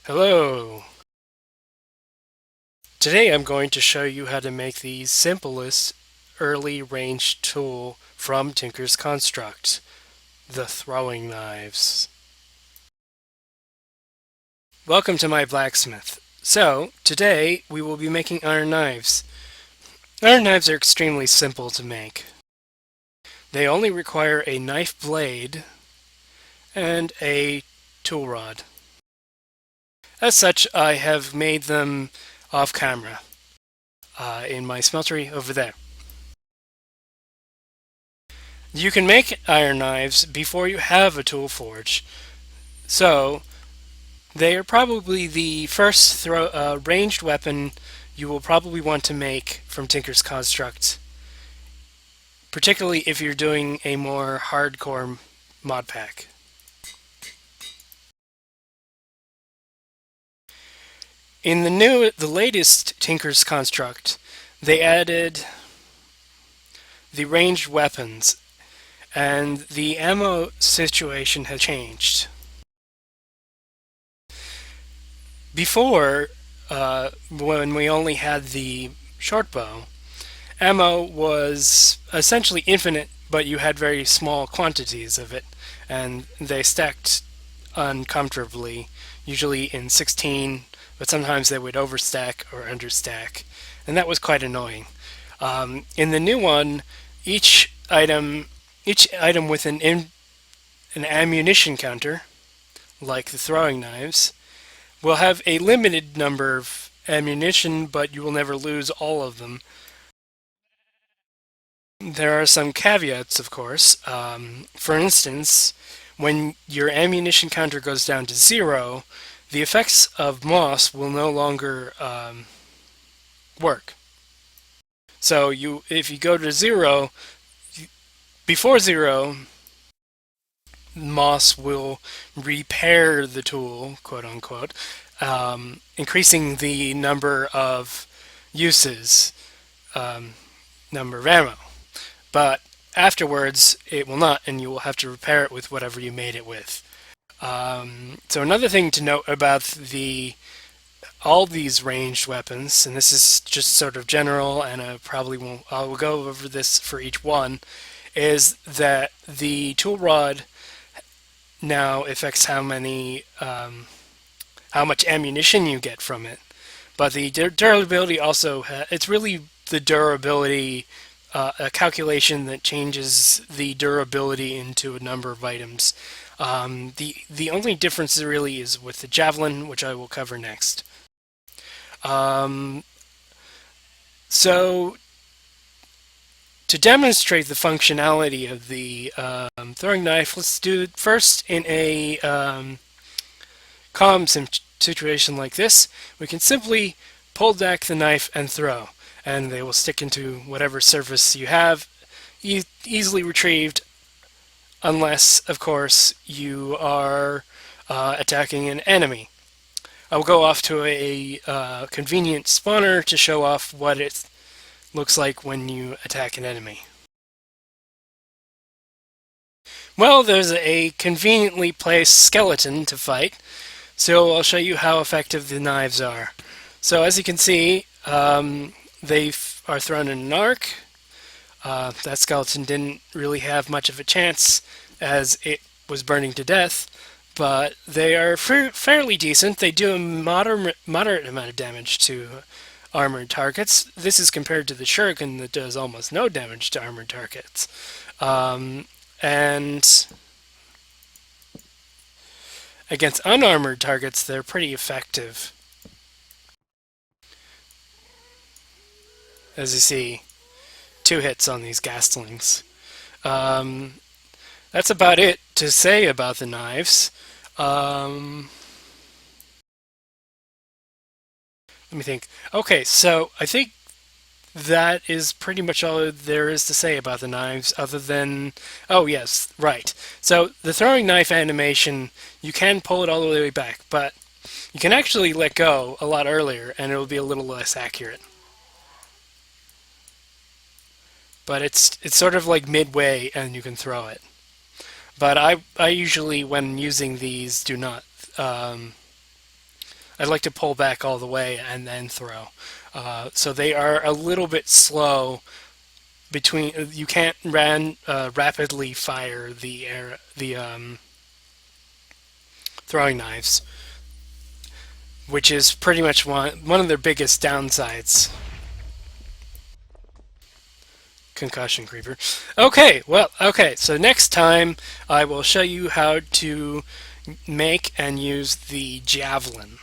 Hello! Today I'm going to show you how to make the simplest early range tool from Tinker's Construct, the throwing knives. Welcome to my blacksmith. So, today we will be making iron knives. Iron knives are extremely simple to make. They only require a knife blade and a tool rod. As such, I have made them off camera in my smeltery over there. You can make iron knives before you have a tool forge, so they are probably the first ranged weapon you will probably want to make from Tinker's Construct, particularly if you're doing a more hardcore mod pack. In the latest Tinker's Construct, they added the ranged weapons, and the ammo situation has changed. Before, when we only had the short bow, ammo was essentially infinite, but you had very small quantities of it, and they stacked uncomfortably, usually in 16, but sometimes they would overstack or understack, and that was quite annoying. In the new one, each item with an ammunition counter, like the throwing knives, will have a limited number of ammunition, but you will never lose all of them. There are some caveats, of course. For instance, when your ammunition counter goes down to 0, the effects of moss will no longer work. So if you go to 0, before 0, moss will repair the tool, quote unquote, increasing the number of uses, number of ammo. But afterwards, it will not, and you will have to repair it with whatever you made it with. So another thing to note about all these ranged weapons, and this is just sort of general, and I will go over this for each one, is that the tool rod now affects how much ammunition you get from it. But the durability also, it's really the durability, a calculation that changes the durability into a number of items. The only difference really is with the javelin, which I will cover next. So to demonstrate the functionality of the throwing knife, let's do it first in a calm situation like this. We can simply pull back the knife and throw, and they will stick into whatever surface you have, easily retrieved, unless, of course, you are attacking an enemy. I will go off to a convenient spawner to show off what it looks like when you attack an enemy. Well, there's a conveniently placed skeleton to fight, so I'll show you how effective the knives are. So as you can see, they are thrown in an arc. That skeleton didn't really have much of a chance as it was burning to death, but they are fairly decent. They do a moderate amount of damage to armored targets. This is compared to the shuriken that does almost no damage to armored targets. And against unarmored targets, they're pretty effective. As you see, 2 hits on these gastlings. That's about it to say about the knives. Let me think. Okay, so I think that is pretty much all there is to say about the knives, other than... Oh, yes, right. So the throwing knife animation, you can pull it all the way back, but you can actually let go a lot earlier, and it will be a little less accurate. But it's sort of like midway, and you can throw it. But I usually, when using these, do not I like to pull back all the way and then throw. So they are a little bit slow between. You can't rapidly fire the throwing knives, which is pretty much one of their biggest downsides. Concussion creeper. Okay, well, okay. So next time I will show you how to make and use the javelin.